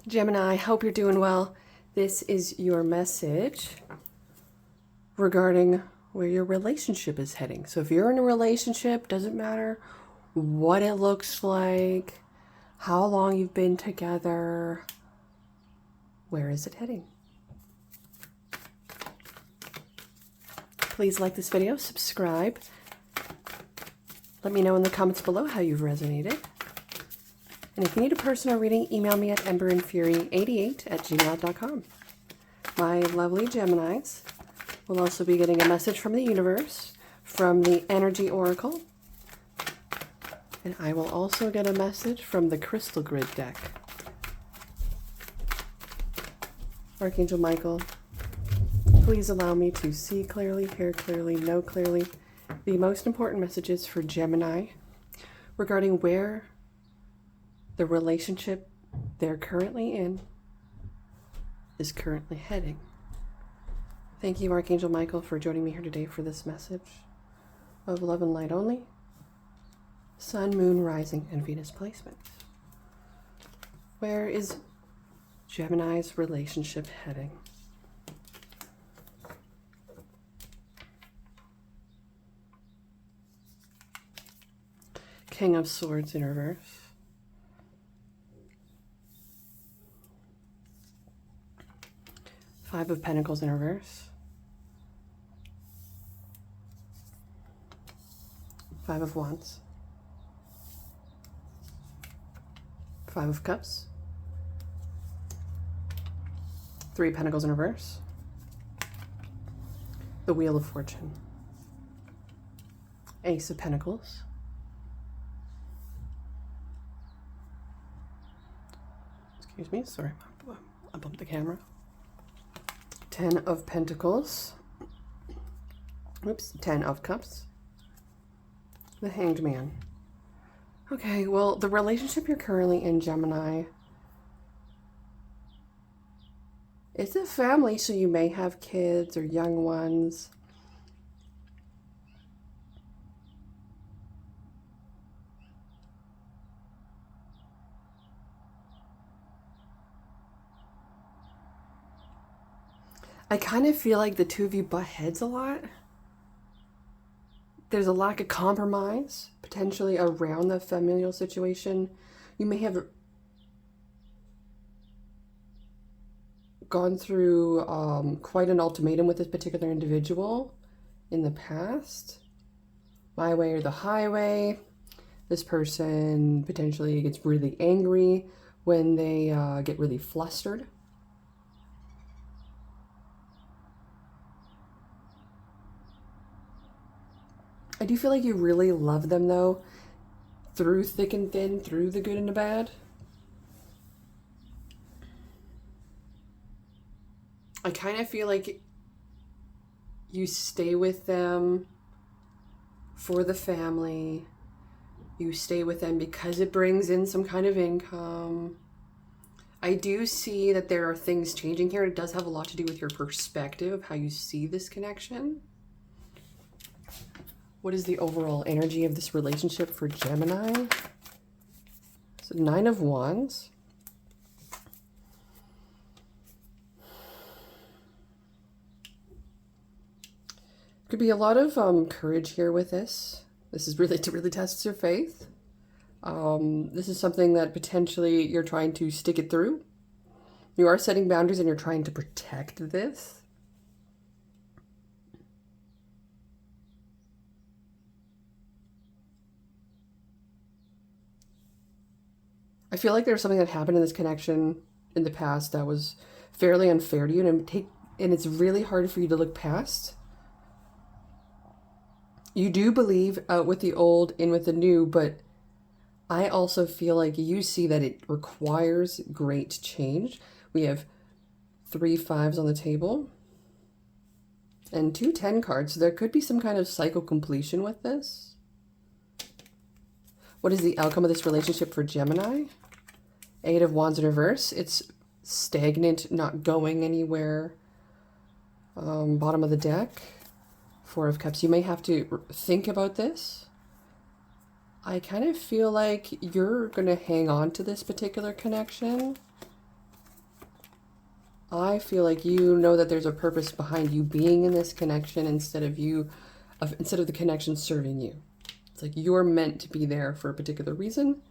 Gemini, I hope you're doing well. This is your message regarding where your relationship is heading. So if you're in a relationship, doesn't matter what it looks like, how long you've been together, where is it heading? Please like this video, subscribe. Let me know in the comments below how you've resonated. And if you need a personal reading, email me at emberandfury88@gmail.com. My lovely Geminis will also be getting a message from the universe, from the Energy Oracle. And I will also get a message from the Crystal Grid deck. Archangel Michael, please allow me to see clearly, hear clearly, know clearly the most important messages for Gemini regarding where the relationship they're currently in is currently heading. Thank you, Archangel Michael, for joining me here today for this message of love and light only. Sun, Moon, Rising, and Venus placements. Where is Gemini's relationship heading? King of Swords in reverse. Five of Pentacles in reverse. Five of Wands. Five of Cups. Three Pentacles in reverse. The Wheel of Fortune. Ace of Pentacles. Excuse me, sorry, I bumped the camera. 10 of Pentacles. Oops, 10 of Cups. The Hanged Man. Okay, well, the relationship you're currently in, Gemini, it's a family, so you may have kids or young ones. I kind of feel like the two of you butt heads a lot. There's a lack of compromise, potentially around the familial situation. You may have gone through quite an ultimatum with this particular individual in the past. My way or the highway. This person potentially gets really angry when they get really flustered. I do feel like you really love them, though, through thick and thin, through the good and the bad. I kind of feel like you stay with them for the family. You stay with them because it brings in some kind of income. I do see that there are things changing here. It does have a lot to do with your perspective of how you see this connection. What is the overall energy of this relationship for Gemini? So 9 of Wands. Could be a lot of courage here with this. This is really to really test your faith. This is something that potentially you're trying to stick it through. You are setting boundaries and you're trying to protect this. I feel like there's something that happened in this connection in the past that was fairly unfair to you, and it's really hard for you to look past. You do believe out with the old, in with the new, but I also feel like you see that it requires great change. We have 3 5s on the table and 2 10 cards, so there could be some kind of cycle completion with this. What is the outcome of this relationship for Gemini? 8 of Wands in reverse. It's stagnant, not going anywhere. Bottom of the deck. 4 of Cups. You may have to think about this. I kind of feel like you're going to hang on to this particular connection I feel like you know that there's a purpose behind you being in this connection instead of the connection serving you. It's like you're meant to be there for a particular reason.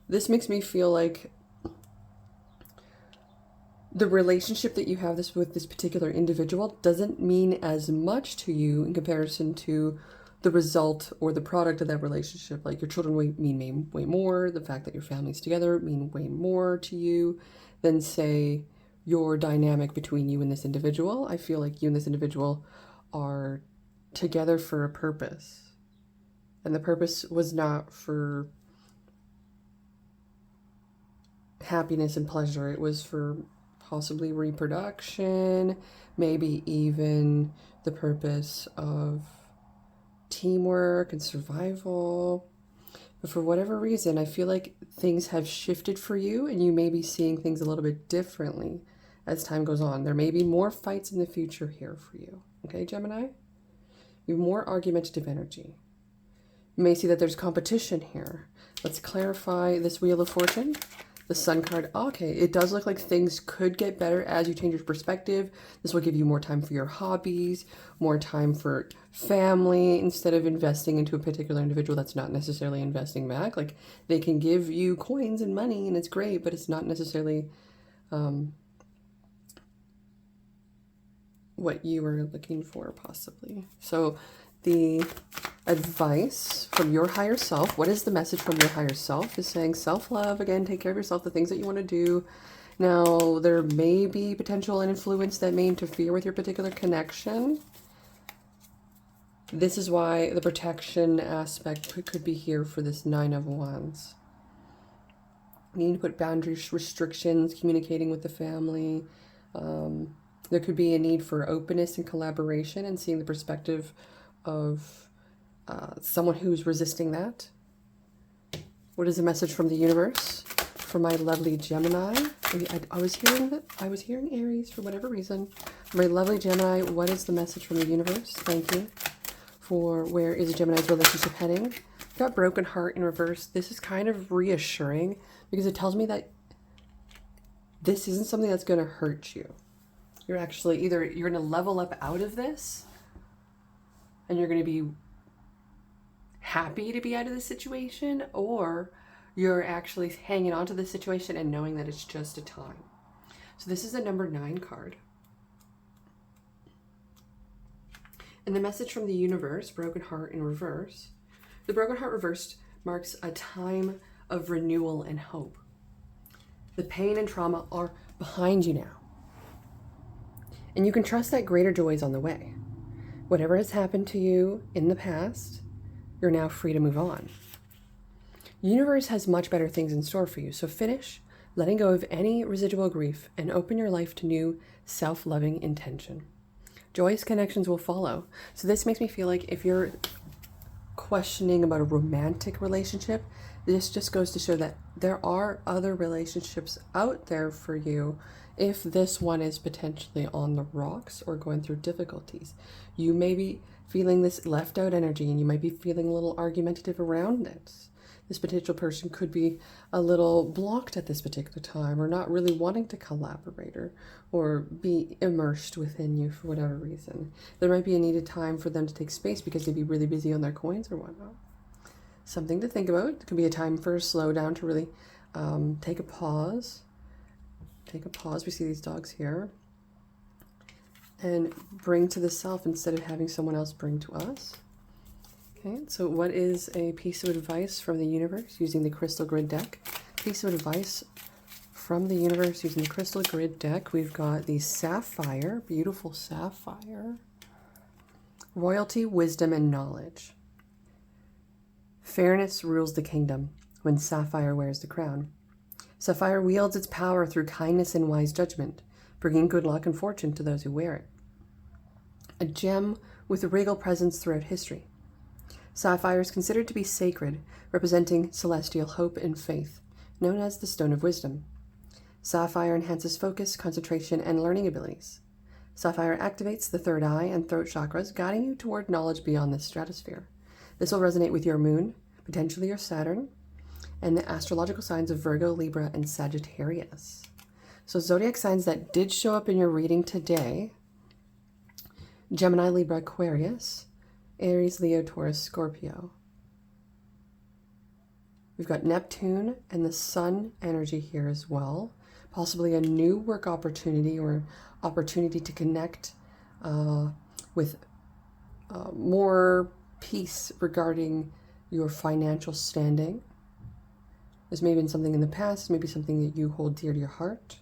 This makes me feel like the relationship that you have with this particular individual doesn't mean as much to you in comparison to the result or the product of that relationship. Like your children mean way more. The fact that your family's together mean way more to you than, say, your dynamic between you and this individual. I feel like you and this individual are together for a purpose. And the purpose was not for happiness and pleasure. It was for possibly reproduction, maybe even the purpose of teamwork and survival. But for whatever reason, I feel like things have shifted for you and you may be seeing things a little bit differently as time goes on. There may be more fights in the future here for you. Okay, Gemini? You have more argumentative energy. You may see that there's competition here. Let's clarify this Wheel of Fortune. The Sun card. Okay, it does look like things could get better as you change your perspective. This will give you more time for your hobbies, more time for family, instead of investing into a particular individual that's not necessarily investing back. Like, they can give you coins and money and it's great, but it's not necessarily what you were looking for, possibly. So the advice from your higher self, what is the message from your higher self, is saying self-love, again, take care of yourself, the things that you want to do. Now, there may be potential and influence that may interfere with your particular connection. This is why the protection aspect could be here for this Nine of Wands. You need to put boundaries, restrictions, communicating with the family. There could be a need for openness and collaboration and seeing the perspective of someone who's resisting that. What is the message from the universe for my lovely Gemini? I was hearing Aries for whatever reason. For my lovely Gemini, what is the message from the universe? Thank you. For where is Gemini's relationship heading? I've got broken heart in reverse. This is kind of reassuring because it tells me that this isn't something that's going to hurt you. You're actually you're going to level up out of this and you're going to be happy to be out of this situation, or you're actually hanging on to the situation and knowing that it's just a time. So this is a number 9 card. And the message from the universe, broken heart in reverse. The broken heart reversed marks a time of renewal and hope. The pain and trauma are behind you now. And you can trust that greater joy is on the way. Whatever has happened to you in the past, you're now free to move on. The universe has much better things in store for you, so finish letting go of any residual grief and open your life to new self-loving intention. Joyous connections will follow. So this makes me feel like if you're questioning about a romantic relationship, this just goes to show that there are other relationships out there for you if this one is potentially on the rocks or going through difficulties. You may be feeling this left out energy and you might be feeling a little argumentative around this. This potential person could be a little blocked at this particular time or not really wanting to collaborate or be immersed within you for whatever reason. There might be a needed time for them to take space because they'd be really busy on their coins or whatnot. Something to think about. It could be a time for a slowdown to really take a pause. Take a pause. We see these dogs here. And bring to the self instead of having someone else bring to us. Okay, so what is a piece of advice from the universe using the Crystal Grid deck? Piece of advice from the universe using the Crystal Grid deck. We've got the Sapphire, beautiful Sapphire. Royalty, wisdom, and knowledge. Fairness rules the kingdom when Sapphire wears the crown. Sapphire wields its power through kindness and wise judgment, bringing good luck and fortune to those who wear it. A gem with a regal presence throughout history. Sapphire is considered to be sacred, representing celestial hope and faith, known as the Stone of Wisdom. Sapphire enhances focus, concentration, and learning abilities. Sapphire activates the third eye and throat chakras, guiding you toward knowledge beyond this stratosphere. This will resonate with your moon, potentially your Saturn, and the astrological signs of Virgo, Libra, and Sagittarius. So zodiac signs that did show up in your reading today: Gemini, Libra, Aquarius, Aries, Leo, Taurus, Scorpio. We've got Neptune and the Sun energy here as well. Possibly a new work opportunity or opportunity to connect with more peace regarding your financial standing. This may have been something in the past, maybe something that you hold dear to your heart.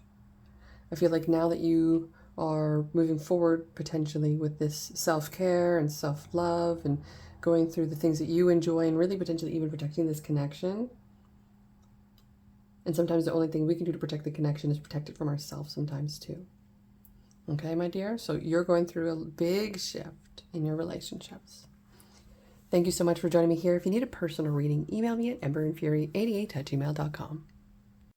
I feel like now that you are moving forward potentially with this self-care and self-love and going through the things that you enjoy and really potentially even protecting this connection. And sometimes the only thing we can do to protect the connection is protect it from ourselves sometimes too. Okay, my dear? So you're going through a big shift in your relationships. Thank you so much for joining me here. If you need a personal reading, email me at emberandfury88@gmail.com.